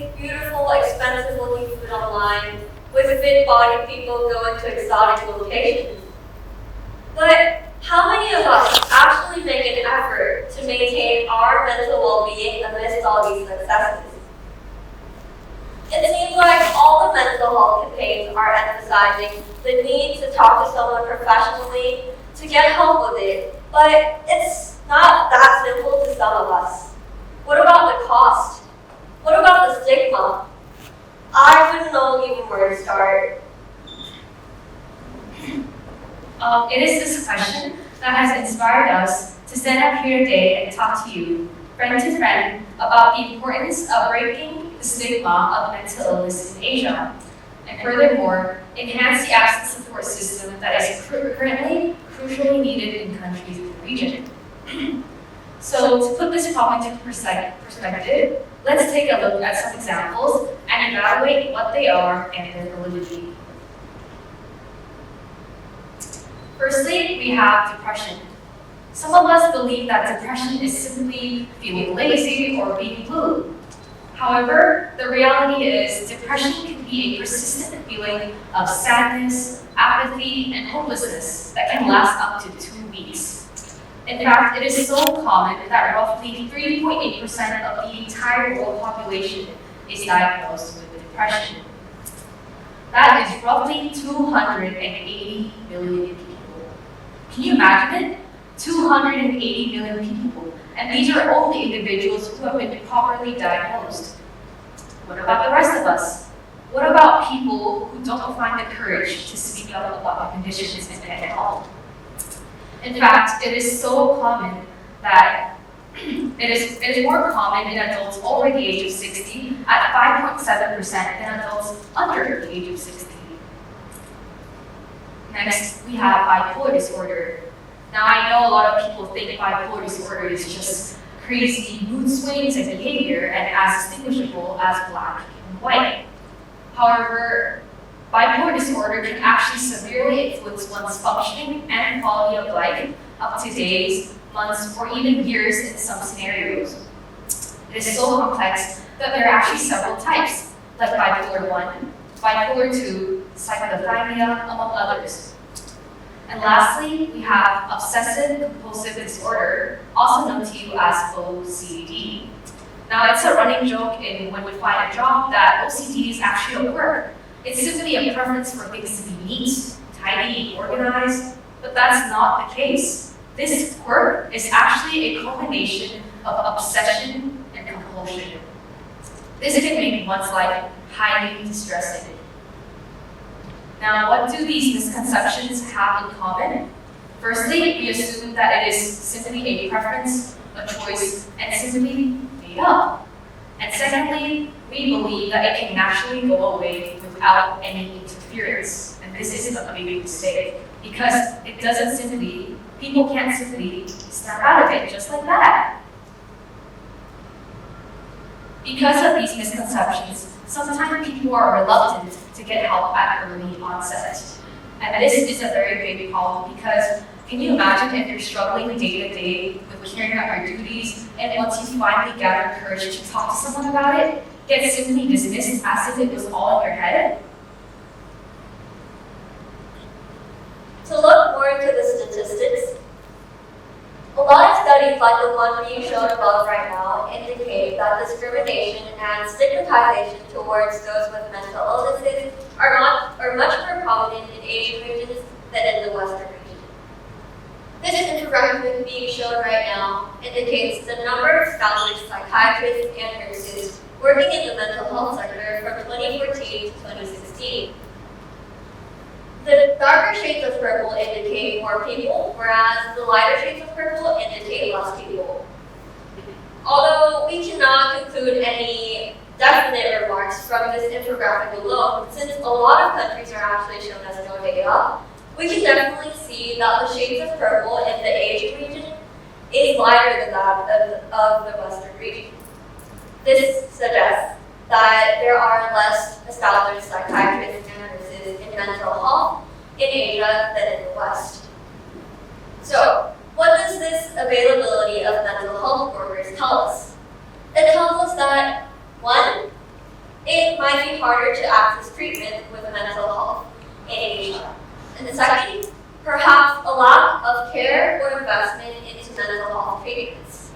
these beautiful, expensive-looking food online with fit-bodied people going to exotic locations. But how many of us actually make an effort to maintain our mental well-being amidst all these successes? It seems like all the mental health campaigns are emphasizing the need to talk to someone professionally to get help with it, but it's not that simple to some of us. What about the cost? What about the stigma? I wouldn't know even where to start. It is this question that has inspired us to stand up here today and talk to you, friend to friend, about the importance of breaking the stigma of mental illness in Asia, and furthermore, enhance the access support system that is currently crucially needed in countries in the region. So to put this problem into perspective, let's take a look at some examples and evaluate what they are and their validity. Firstly, we have depression. Some of us believe that depression is simply feeling lazy or being blue. However, the reality is depression can be a persistent feeling of sadness, apathy, and hopelessness that can last up to 2 weeks. In fact, it is so common that roughly 3.8% of the entire world population is diagnosed with depression. That is roughly 280 million people. Can you imagine it? 280 million people. And these are only individuals who have been properly diagnosed. What about the rest of us? What about people who don't find the courage to speak up about conditions and get help? In fact, it is so common that it is more common in adults over the age of 60 at 5.7% than adults under the age of 60. Next, we have bipolar disorder. Now, I know a lot of people think bipolar disorder is just crazy mood swings and behavior and as distinguishable as black and white. However, bipolar disorder can actually severely influence one's functioning and quality of life up to days, months, or even years in some scenarios. It is so complex that there are actually several types, like bipolar 1, bipolar 2, cyclothymia, among others. And lastly, we have obsessive-compulsive disorder, also known to you as OCD. Now, it's a running joke when we find a job that OCD is actually a quirk. It's simply a preference for things to be neat, tidy, organized, but that's not the case. This quirk is actually a combination of obsession and compulsion. This can make one's life highly distressing. Now, what do these misconceptions have in common? Firstly, we assume that it is simply a preference, a choice, and simply made up. And secondly, we believe that it can naturally go away without any interference. And this is a big mistake, because people can't simply snap out of it just like that. Because of these misconceptions, sometimes people are reluctant to get help at early onset. And this is a very big problem because can you imagine if you're struggling day to day with carrying out your duties and once you finally gather courage to talk to someone about it, get simply dismissed as if it was all in your head? To look more into the statistics, a lot of studies like the one being shown above right now indicate that discrimination and stigmatization towards those with mental illnesses are much more prominent in Asian regions than in the Western region. This infographic being shown right now indicates the number of established psychiatrists and nurses working in the mental health sector from 2014 to 2016. The darker shades of purple indicate more people, whereas the lighter shades of purple indicate less people. Although we cannot conclude any definite remarks from this infographic alone, since a lot of countries are actually shown as no data, we can definitely see that the shades of purple in the Asian region is lighter than that of the Western region. This suggests that there are less established psychiatrists and nurses in mental health in Asia than in the West. So, what does this availability of mental health workers tell us? It tells us that, 1, might be harder to access treatment with mental health in Asia. And the second, perhaps a lack of care or investment into mental health treatments.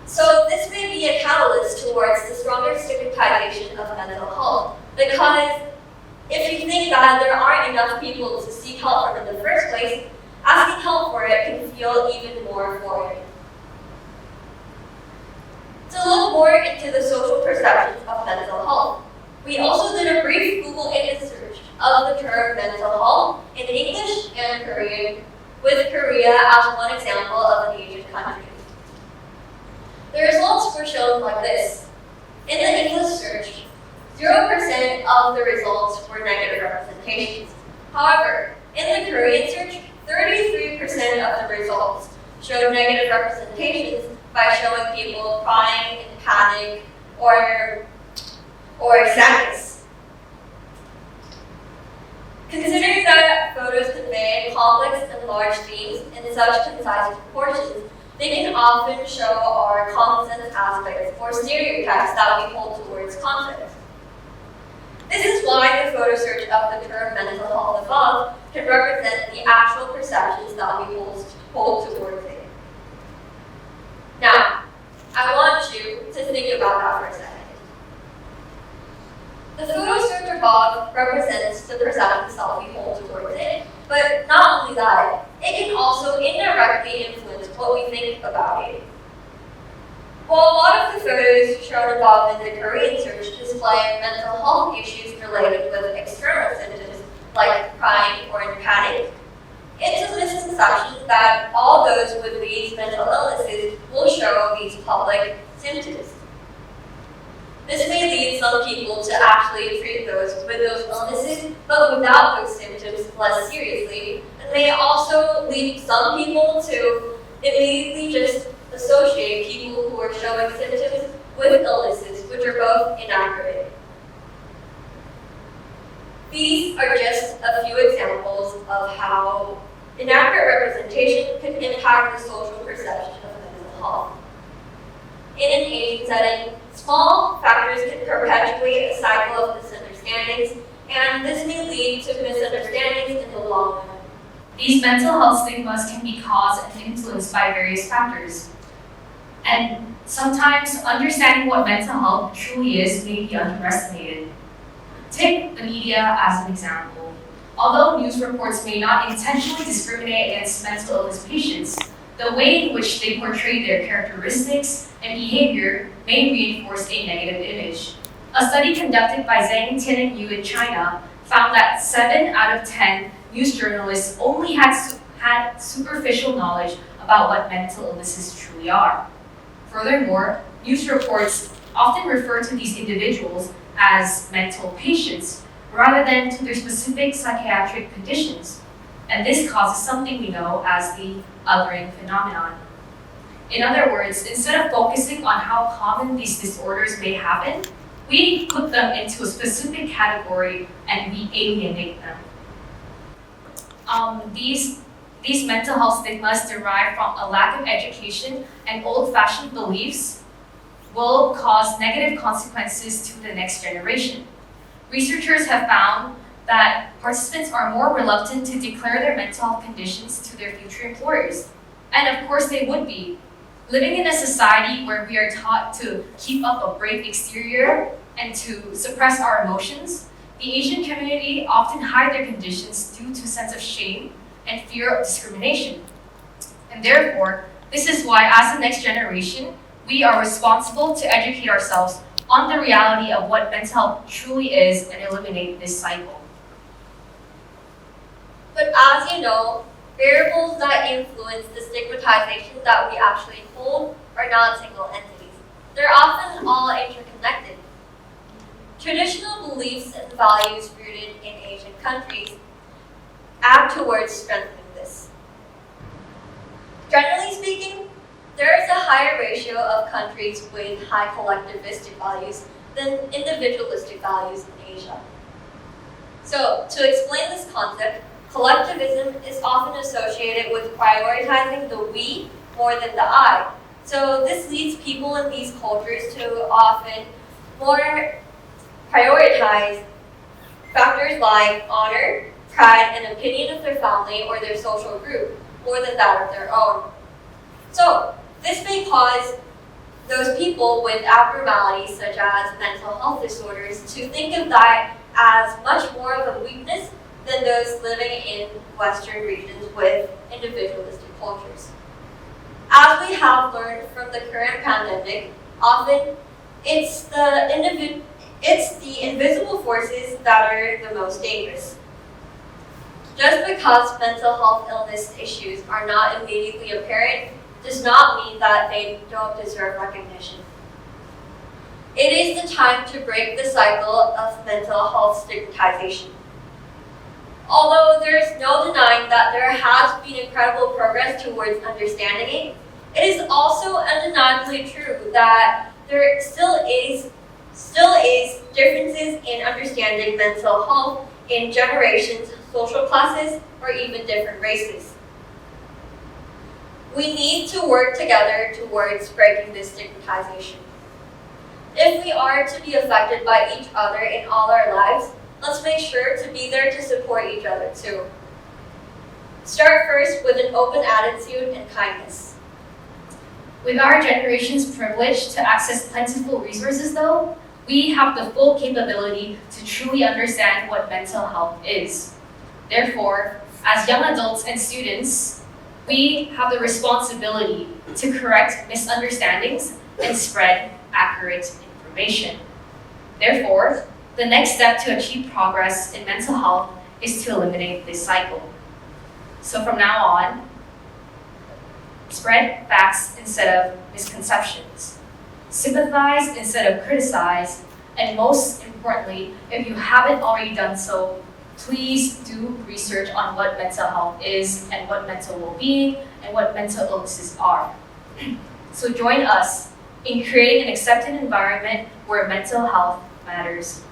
So this may be a catalyst towards the stronger stigmatization of mental health, because if you think that there aren't enough people to seek help from in the first place, asking help for it can feel even more foreign. To look more into the social perceptions of mental health, we also did a brief Google image search of the term mental health in English and Korean, with Korea as one example of an Asian country. The results were shown like this. In the English search, 0% of the results were negative representations. However, in the Korean search, 33% of the results showed negative representations by showing people crying in panic or sadness. Considering that photos convey complex and large themes in such concise proportions, they can often show our common sense aspects or stereotypes that we hold towards concepts. This is why the photo search of the term mental health above can represent the actual perceptions that we hold towards it. Now, I want you to think about that for a second. The photo search above represents the perceptions that we hold towards it, but not only that, it can also indirectly influence what we think about it. While a lot of the photos shown above in the Korean search display mental health issues related with external symptoms like crying or in panic, it's a misconception that all those with these mental illnesses will show these public symptoms. This may lead some people to actually treat those with those illnesses, but without those symptoms less seriously, and may also lead some people to immediately just associate people who are showing symptoms with illnesses, which are both inaccurate. These are just a few examples of how inaccurate representation can impact the social perception of mental health. In an Asian setting, small factors can perpetuate a cycle of misunderstandings, and this may lead to misunderstandings in the long run. These mental health stigmas can be caused and influenced by various factors. And sometimes understanding what mental health truly is may be underestimated. Take the media as an example. Although news reports may not intentionally discriminate against mental illness patients, the way in which they portray their characteristics and behavior may reinforce a negative image. A study conducted by Zhang, Tian, and Yu in China found that 7 out of 10 news journalists only had superficial knowledge about what mental illnesses truly are. Furthermore, news reports often refer to these individuals as mental patients rather than to their specific psychiatric conditions. And this causes something we know as the othering phenomenon. In other words, instead of focusing on how common these disorders may happen, we put them into a specific category and we alienate them. These mental health stigmas derive from a lack of education and old-fashioned beliefs will cause negative consequences to the next generation. Researchers have found that participants are more reluctant to declare their mental health conditions to their future employers. And of course they would be. Living in a society where we are taught to keep up a brave exterior and to suppress our emotions, the Asian community often hide their conditions due to a sense of shame and fear of discrimination. And therefore, this is why as the next generation, we are responsible to educate ourselves on the reality of what mental health truly is and eliminate this cycle. But as you know, variables that influence the stigmatization that we actually hold are not single entities. They're often all interconnected. Traditional beliefs and values rooted in Asian countries act towards strengthening this. Generally speaking, there is a higher ratio of countries with high collectivistic values than individualistic values in Asia. So, to explain this concept, collectivism is often associated with prioritizing the we more than the I, So this leads people in these cultures to often more prioritize factors like honor, pride, and opinion of their family or their social group more than that of their own. So this may cause those people with abnormalities such as mental health disorders to think of that as much more of a weakness than those living in Western regions with individualistic cultures. As we have learned from the current pandemic, often it's the invisible forces that are the most dangerous. Just because mental health illness issues are not immediately apparent does not mean that they don't deserve recognition. It is the time to break the cycle of mental health stigmatization. Although there is no denying that there has been incredible progress towards understanding it, it is also undeniably true that there still is differences in understanding mental health in generations, social classes, or even different races. We need to work together towards breaking this stigmatization. If we are to be affected by each other in all our lives, let's make sure to be there to support each other too. Start first with an open attitude and kindness. With our generation's privilege to access plentiful resources though, we have the full capability to truly understand what mental health is. Therefore, as young adults and students, we have the responsibility to correct misunderstandings and spread accurate information. Therefore, the next step to achieve progress in mental health is to eliminate this cycle. So from now on, spread facts instead of misconceptions. Sympathize instead of criticize. And most importantly, if you haven't already done so, please do research on what mental health is and what mental well-being and what mental illnesses are. So join us in creating an accepted environment where mental health matters